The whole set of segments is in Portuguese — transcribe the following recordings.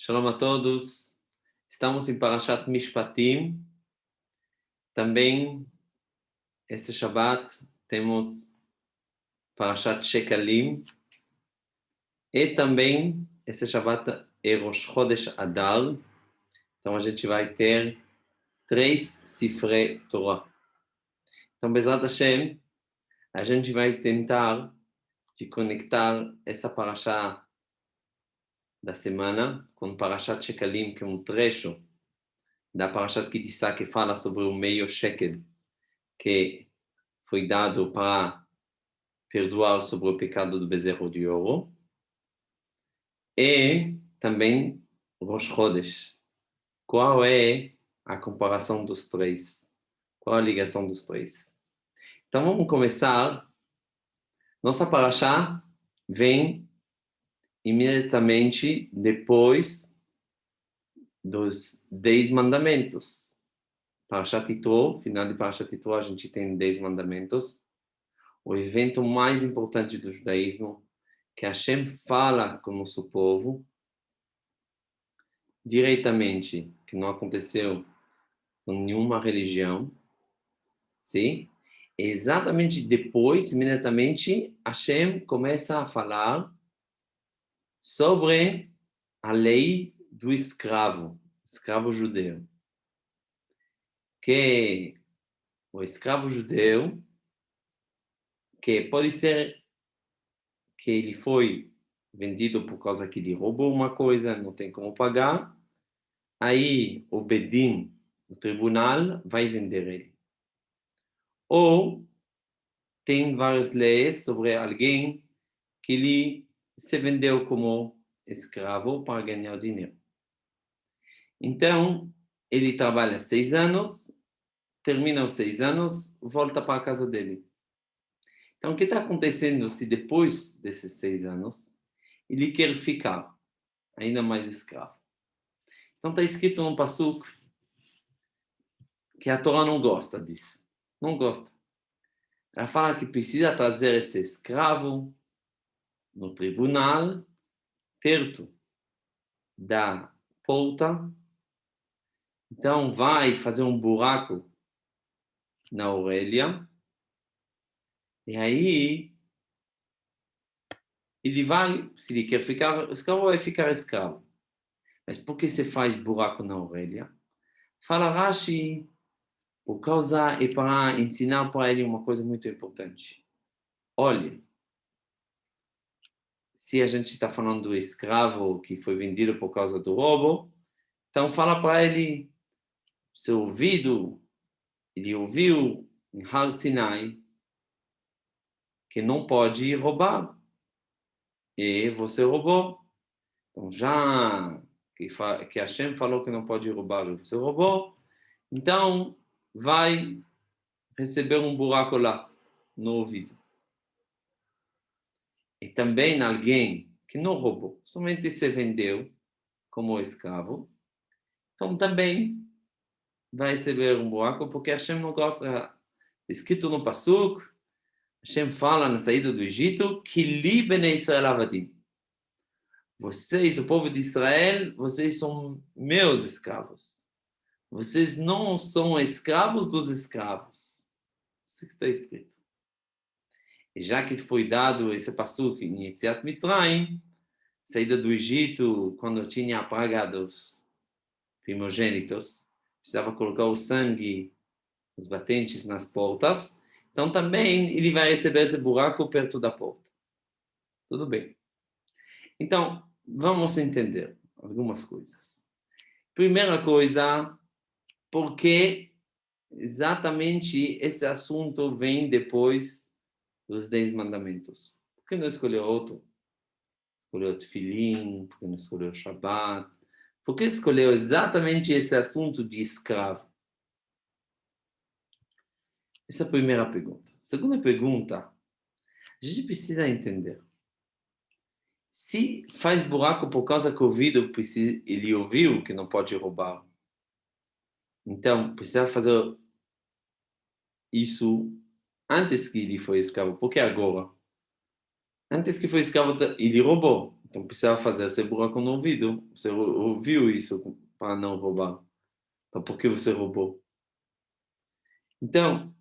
Shalom a todos. Estamos em Parashat Mishpatim. Também, esse Shabbat, temos Parashat Shekalim. E também, esse Shabbat é Rosh Chodesh Adar. Então, a gente vai ter 3 Sifrei Torah. Então, Bezrat Hashem, a gente vai tentar de conectar essa Parashat da semana com Parashat Shekalim, que é um trecho da Parashat Kitissá, que fala sobre o meio shekel, que foi dado para perdoar sobre o pecado do bezerro de ouro. E também Rosh Chodesh. Qual é a comparação dos três? Qual a ligação dos três? Então vamos começar. Nossa Parashá vem imediatamente depois dos 10 mandamentos. Parashat Yitro, final de Parashat Yitro, a gente tem 10 mandamentos. O evento mais importante do judaísmo, que Hashem fala com o nosso povo diretamente, que não aconteceu com nenhuma religião, sim? Exatamente depois, imediatamente, Hashem começa a falar sobre a lei do escravo judeu. Que o escravo judeu, que pode ser que ele foi vendido por causa que ele roubou uma coisa, não tem como pagar, aí o Bedin, o tribunal, vai vender ele. Ou tem várias leis sobre alguém que ele se vendeu como escravo para ganhar dinheiro. Então, ele trabalha 6 anos, termina os 6 anos, volta para a casa dele. Então, o que está acontecendo se depois desses 6 anos, ele quer ficar ainda mais escravo? Então, está escrito no Pasuk que a Torá não gosta disso. Não gosta. Ela fala que precisa trazer esse escravo no tribunal, perto da porta. Então, vai fazer um buraco na orelha. E aí, ele vai, se ele quer ficar escravo, vai ficar escravo. Mas por que você faz buraco na orelha? Fala Rashi, por causa e para ensinar para ele uma coisa muito importante. Olha, se a gente está falando do escravo que foi vendido por causa do roubo, então fala para ele, seu ouvido, ele ouviu em Har Sinai que não pode roubar. E você roubou. Então, já que Hashem falou que não pode roubar e você roubou, então vai receber um buraco lá no ouvido. E também alguém que não roubou, somente se vendeu como escravo, então também vai receber um buraco, porque Hashem não gosta. Escrito no Pasuk, Hashem fala na saída do Egito, que li bnei Israel avadim. Vocês, o povo de Israel, vocês são meus escravos. Vocês não são escravos dos escravos. Isso que está escrito. E já que foi dado esse passuco em Yetziat Mitzrayim, saída do Egito, quando tinha a praga dos primogênitos, precisava colocar o sangue, os batentes nas portas. Então também ele vai receber esse buraco perto da porta. Tudo bem. Então, vamos entender algumas coisas. Primeira coisa, porque exatamente esse assunto vem depois dos 10 mandamentos. Por que não escolheu outro? Escolheu Tefilim, por que não escolheu Shabbat? Por que escolheu exatamente esse assunto de escravo? Essa é a primeira pergunta. Segunda pergunta, a gente precisa entender. Se faz buraco por causa que o ouvido ele ouviu que não pode roubar, então precisa fazer isso antes que ele foi escravo. Por que agora? Antes que foi escravo, ele roubou. Então precisava fazer esse buraco no ouvido. Você ouviu isso para não roubar. Então por que você roubou? Então,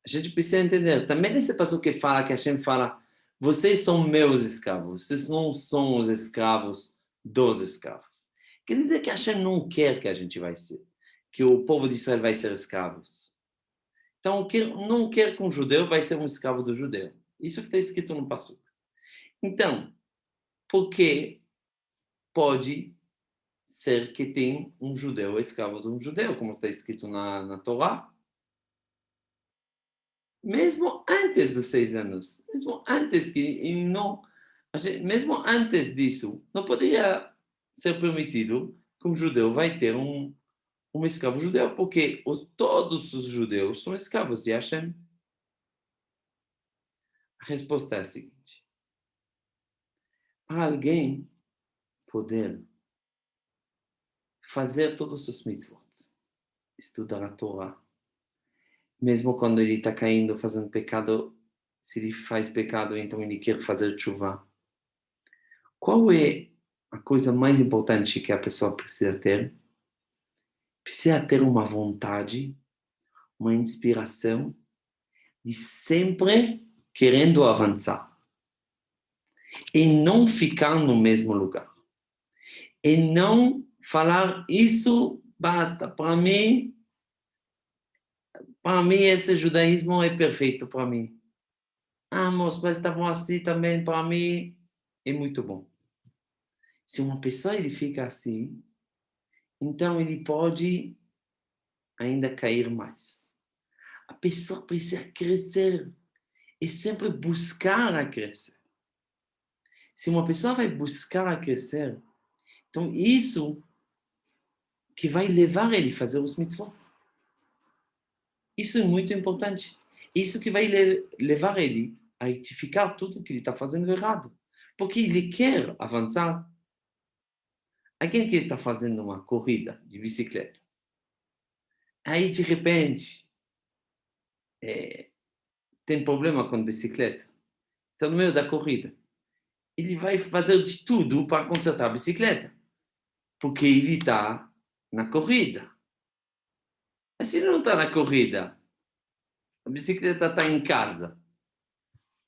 a gente precisa entender. Também nesse passo que fala, que a gente fala, vocês são meus escravos, vocês não são os escravos dos escravos. Quer dizer que a gente não quer que a gente vai ser, que o povo de Israel vai ser escravos. Então, não quer que um judeu vai ser um escravo do judeu. Isso que está escrito no passo. Então, por que pode ser que tem um judeu escravo de um judeu, como está escrito na Torá? Mesmo antes dos 6 anos, mesmo antes que não, mesmo antes disso, não poderia ser permitido que um judeu vai ter um escravo judeu, porque todos os judeus são escravos de Hashem. A resposta é a seguinte: para alguém poder fazer todos os mitzvot, estudar a Torá, mesmo quando ele está caindo, fazendo pecado, se ele faz pecado, então ele quer fazer chuva. Qual é a coisa mais importante que a pessoa precisa ter? Precisa ter uma vontade, uma inspiração de sempre querendo avançar e não ficar no mesmo lugar. E não falar, isso basta, para mim esse judaísmo é perfeito para mim. Meus pais estavam assim também, para mim é muito bom. Se uma pessoa ele fica assim, então ele pode ainda cair mais. A pessoa precisa crescer e sempre buscar a crescer. Se uma pessoa vai buscar a crescer, então isso que vai levar ele a fazer os mitzvot. Isso é muito importante. Isso que vai levar ele a retificar tudo que ele está fazendo errado. Porque ele quer avançar. Alguém que está fazendo uma corrida de bicicleta, aí de repente tem problema com a bicicleta, está no meio da corrida. Ele vai fazer de tudo para consertar a bicicleta, porque ele está na corrida. Mas se ele não está na corrida, a bicicleta está em casa.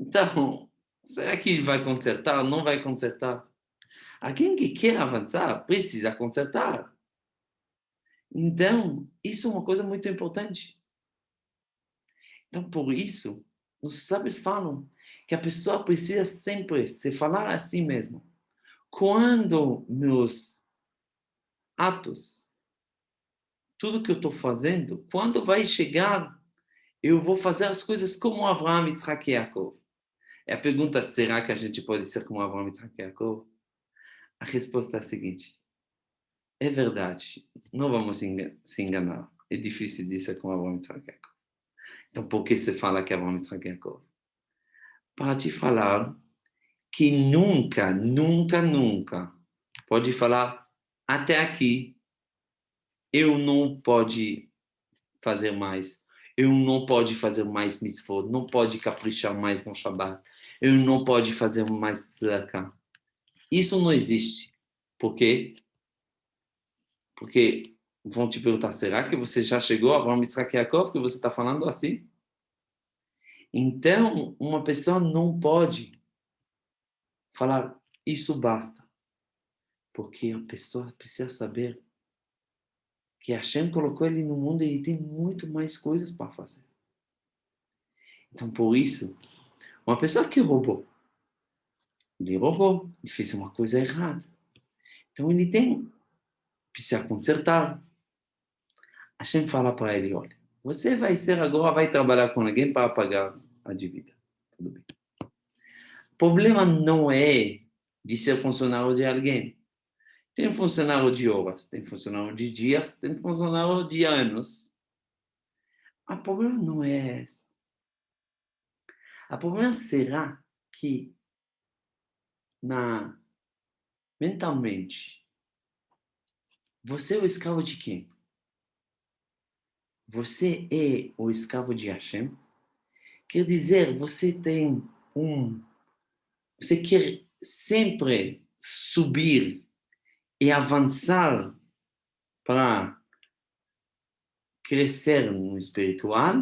Então, será que ele vai consertar? Não vai consertar? Alguém que quer avançar precisa consertar. Então, isso é uma coisa muito importante. Então, por isso, os sábios falam que a pessoa precisa sempre se falar a si mesmo. Quando meus atos, tudo que eu estou fazendo, quando vai chegar, eu vou fazer as coisas como Avraham, Yitzhak e Yaakov. É a pergunta, será que a gente pode ser como Avraham, Yitzhak e Yaakov? A resposta é a seguinte: é verdade, não vamos se enganar. É difícil dizer com Avraham, Yitzhak e Yaakov. Então, por que se fala que Avraham, Yitzhak e Yaakov? Para te falar que nunca, nunca, nunca pode falar até aqui, eu não pode fazer mais, eu não pode fazer mais mitzvot, não pode caprichar mais no Shabbat, eu não pode fazer mais tzedakah. Isso não existe. Por quê? Porque vão te perguntar, será que você já chegou a Avraham, Yitzhak e Yaakov, que você está falando assim? Então, uma pessoa não pode falar, isso basta. Porque a pessoa precisa saber que Hashem colocou ele no mundo e ele tem muito mais coisas para fazer. Então, por isso, uma pessoa que roubou, ele fez uma coisa errada. Então, precisa consertar. Hashem fala para ele, olha, você vai trabalhar com alguém para pagar a dívida. Tudo bem. O problema não é de ser funcionário de alguém. Tem funcionário de horas, tem funcionário de dias, tem funcionário de anos. O problema não é esse. O problema será que mentalmente você é o escravo de quem? Você é o escravo de Hashem? Quer dizer, você quer sempre subir e avançar para crescer no espiritual,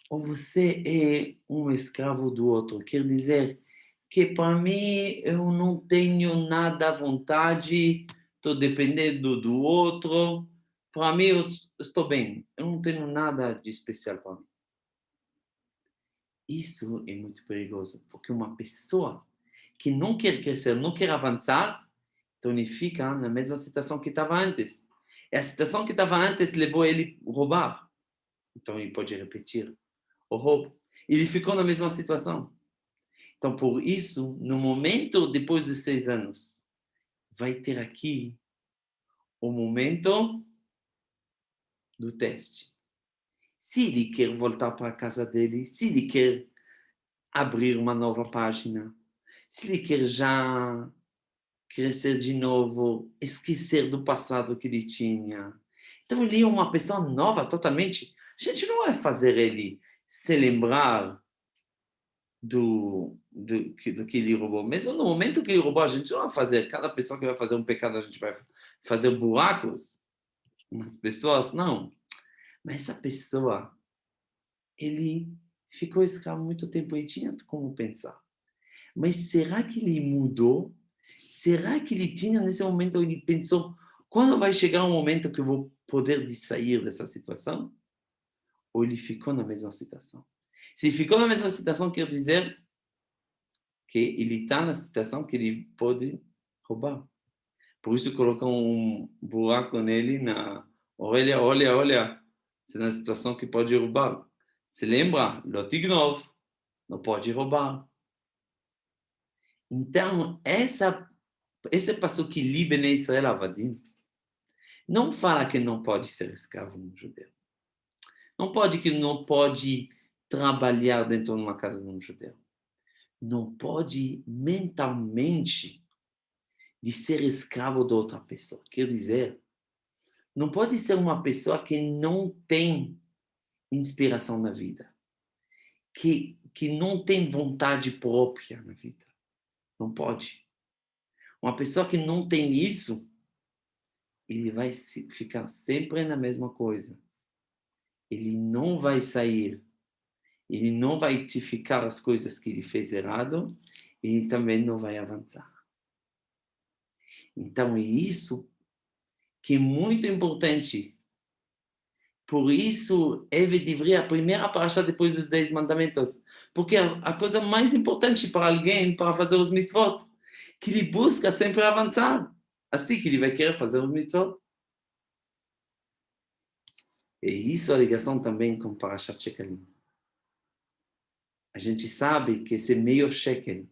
ou você é um escravo do outro. Quer dizer que para mim eu não tenho nada à vontade, estou dependendo do outro. Para mim eu estou bem, eu não tenho nada de especial para mim. Isso é muito perigoso, porque uma pessoa que não quer crescer, não quer avançar, então ele fica na mesma situação que estava antes. E a situação que estava antes levou ele a roubar. Então ele pode repetir o roubo. Ele ficou na mesma situação. Então, por isso, no momento depois de 6 anos, vai ter aqui o momento do teste. Se ele quer voltar para a casa dele, se ele quer abrir uma nova página, se ele quer já crescer de novo, esquecer do passado que ele tinha. Então, ele é uma pessoa nova totalmente. A gente não vai fazer ele se lembrar do que ele roubou. Mesmo no momento que ele roubou, a gente não vai fazer. Cada pessoa que vai fazer um pecado, a gente vai fazer buracos nas pessoas, não. Mas essa pessoa, ele ficou escravo muito tempo e tinha como pensar. Mas será que ele mudou? Será que ele tinha, nesse momento, ele pensou, quando vai chegar um momento que eu vou poder sair dessa situação? Ou ele ficou na mesma situação? Se ficou na mesma situação, quer dizer que ele está na situação que ele pode roubar. Por isso colocam um buraco nele na orelha, olha, olha, você é na situação que pode roubar. Se lembra? Lo tignov, não pode roubar. Então, esse passo que li Bnei Israel Avadim, não fala que não pode ser escravo no judeu. Não pode que não pode trabalhar dentro de uma casa de um judeu. Não pode mentalmente de ser escravo de outra pessoa. Quer dizer, não pode ser uma pessoa que não tem inspiração na vida, que não tem vontade própria na vida. Não pode. Uma pessoa que não tem isso, ele vai ficar sempre na mesma coisa. Ele não vai sair. Ele não vai retificar as coisas que ele fez errado. E ele também não vai avançar. Então, é isso que é muito importante. Por isso, Eve deveria a primeira paraxá depois dos 10 mandamentos. Porque a coisa mais importante para alguém, para fazer os mitzvot, que ele busca sempre avançar. Assim que ele vai querer fazer os mitzvot. E isso a ligação também com Parashat Shekalim. A gente sabe que esse meio shekel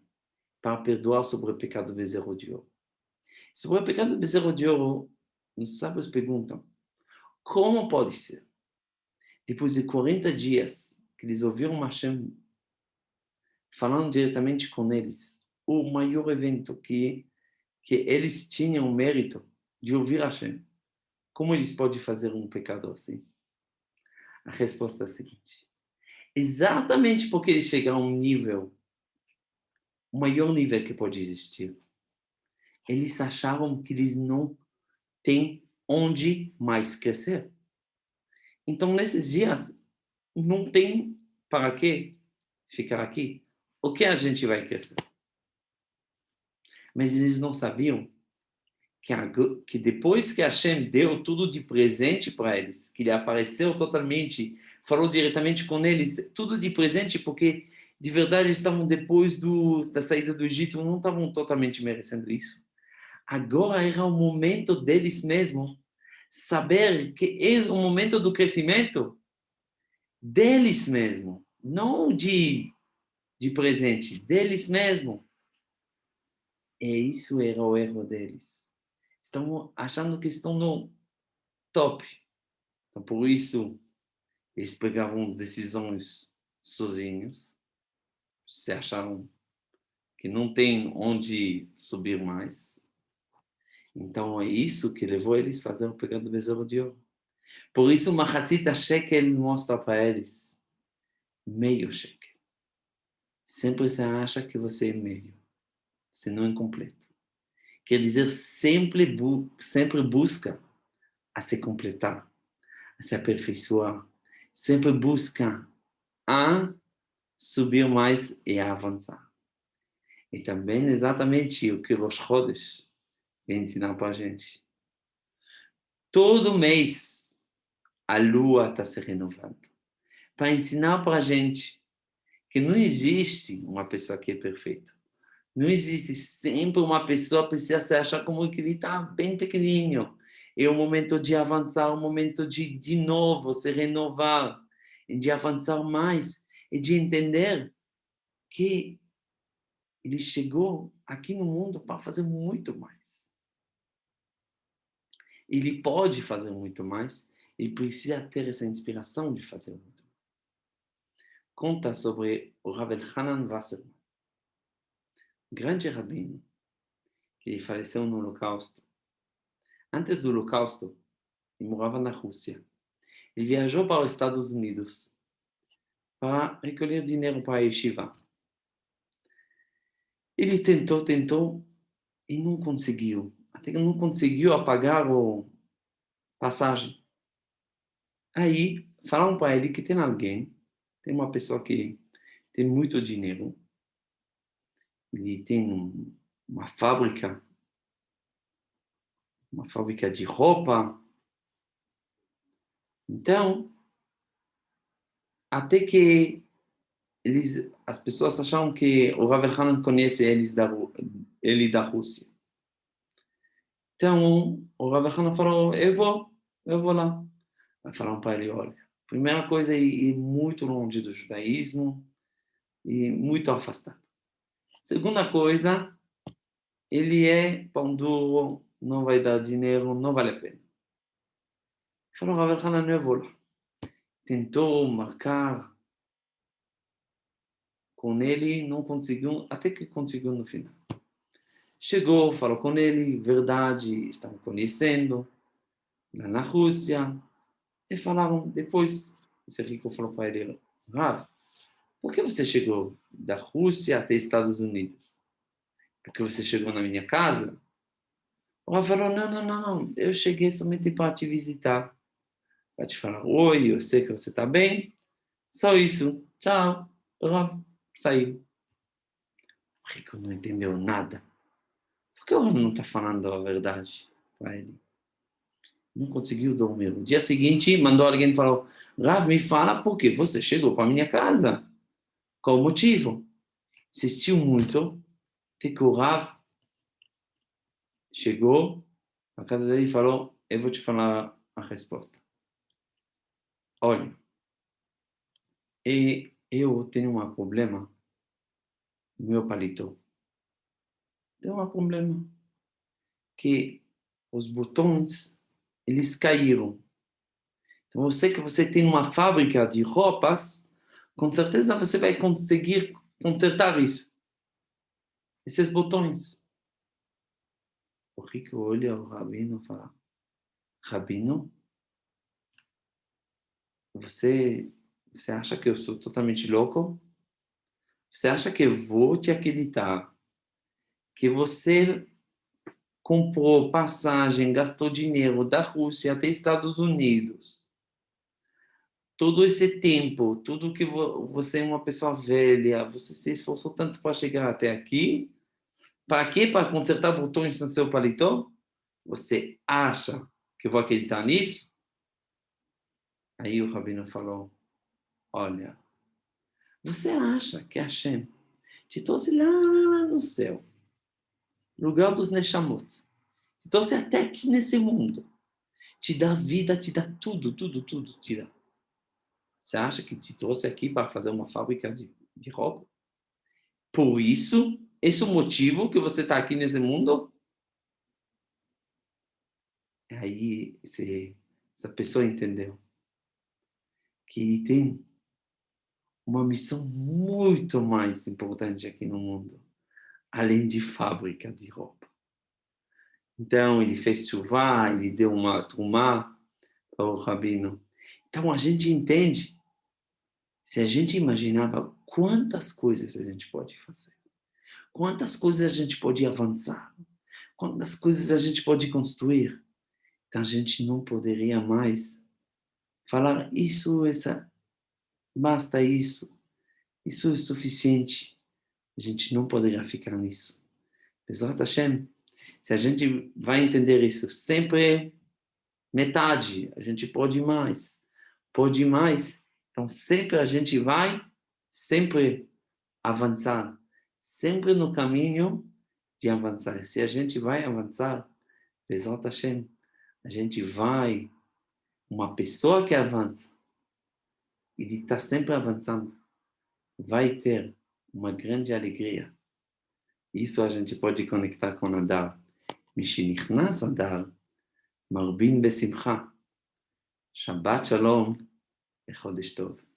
para perdoar sobre o pecado do bezerro de ouro. Sobre o pecado do bezerro de ouro, os sábios perguntam, como pode ser? Depois de 40 dias que eles ouviram Hashem falando diretamente com eles, o maior evento que eles tinham o mérito de ouvir Hashem, como eles podem fazer um pecado assim? A resposta é a seguinte, exatamente porque eles chegaram a um nível, o maior nível que pode existir, eles achavam que eles não têm onde mais crescer. Então, nesses dias, não tem para que ficar aqui. O que a gente vai crescer? Mas eles não sabiam que depois que Hashem deu tudo de presente para eles, que ele apareceu totalmente, falou diretamente com eles, tudo de presente, porque de verdade estavam depois da saída do Egito, não estavam totalmente merecendo isso. Agora era o momento deles mesmos saber que é o momento do crescimento deles mesmos, não de presente, deles mesmos. E isso era o erro deles. Estão achando que estão no top. Então, por isso, eles pegavam decisões sozinhos, se acharam que não tem onde subir mais. Então, é isso que levou eles a fazer o pecado do bezerro de ouro. Por isso, Mahatzita Shekel mostra para eles meio shekel. Sempre você acha que você é meio. você não é completo. Quer dizer, sempre busca a se completar, a se aperfeiçoar, sempre busca a subir mais e a avançar. E também exatamente o que Rosh Chodesh vem ensinar para a gente. Todo mês a lua está se renovando. Para ensinar para a gente que não existe uma pessoa que é perfeita. Não existe sempre uma pessoa que precisa se achar como que ele está bem pequenininho. É o momento de avançar, o momento de novo se renovar, de avançar mais e de entender que ele chegou aqui no mundo para fazer muito mais. Ele pode fazer muito mais, ele precisa ter essa inspiração de fazer muito mais. Conta sobre o Rav Elchanan Wasserman, grande rabino, que faleceu no Holocausto. Antes do Holocausto, ele morava na Rússia. Ele viajou para os Estados Unidos para recolher dinheiro para a yeshiva. Ele tentou e não conseguiu. Até que não conseguiu pagar a passagem. Aí, falaram para ele que tem alguém, tem uma pessoa que tem muito dinheiro, ele tem uma fábrica de roupa. Então, até que as pessoas acharam que o Rav Elchanan conhece ele da Rússia. Então, o Rav Elchanan falou, eu vou lá. Falaram para ele, olha, primeira coisa é ir muito longe do judaísmo e muito afastado. Segunda coisa, ele é pão duro, não vai dar dinheiro, não vale a pena. Falou, Rav Elchanan, eu vou lá. Tentou marcar com ele, não conseguiu, até que conseguiu no final. Chegou, falou com ele, verdade, estavam conhecendo, lá na Rússia, e falaram, depois, esse rico falou para ele, Rav, por que você chegou da Rússia até Estados Unidos? Porque você chegou na minha casa? O Rav falou, não, eu cheguei somente para te visitar, para te falar, oi, eu sei que você está bem, só isso, tchau. O Rav saiu. O rico não entendeu nada. Por que o Rav não está falando a verdade para ele? Não conseguiu dormir. No dia seguinte, mandou alguém e falou, Rav, me fala por que você chegou para minha casa. Qual o motivo? Insistiu muito, até que o Rav chegou na casa dele e falou, eu vou te falar a resposta. Olha, eu tenho um problema no meu paletó. Tem um problema que os botões, eles caíram. Então, eu sei que você tem uma fábrica de roupas, com certeza você vai conseguir consertar isso. Esses botões. O rico olha o rabino e fala, Rabino, você acha que eu sou totalmente louco? Você acha que eu vou te acreditar que você comprou passagem, gastou dinheiro da Rússia até Estados Unidos? Todo esse tempo, tudo que você é uma pessoa velha, você se esforçou tanto para chegar até aqui, para quê? Para consertar botões no seu paletó? Você acha que eu vou acreditar nisso? Aí o rabino falou, olha, você acha que Hashem te trouxe lá no céu, lugar dos Neshamot, te trouxe até aqui nesse mundo, te dá vida, te dá tudo, te dá. Você acha que te trouxe aqui para fazer uma fábrica de roupa? Por isso, esse é o motivo que você está aqui nesse mundo? Aí essa pessoa entendeu que tem uma missão muito mais importante aqui no mundo, além de fábrica de roupa. Então, ele fez chuvá, ele deu uma trumá para o rabino. Então, a gente entende, se a gente imaginava quantas coisas a gente pode fazer, quantas coisas a gente pode avançar, quantas coisas a gente pode construir. Então a gente não poderia mais falar isso, basta isso, isso é suficiente. A gente não poderia ficar nisso. Bezrat Hashem, se a gente vai entender isso, sempre é metade, a gente pode mais. Então sempre a gente vai sempre avançar, sempre no caminho de avançar. Se a gente vai avançar, Bezrat Hashem, a gente vai, uma pessoa que avança, ele está sempre avançando, vai ter uma grande alegria. Isso a gente pode conectar com Adar. משנכנס אדר, מרבין בשמחה. שבת שלום וחודש טוב.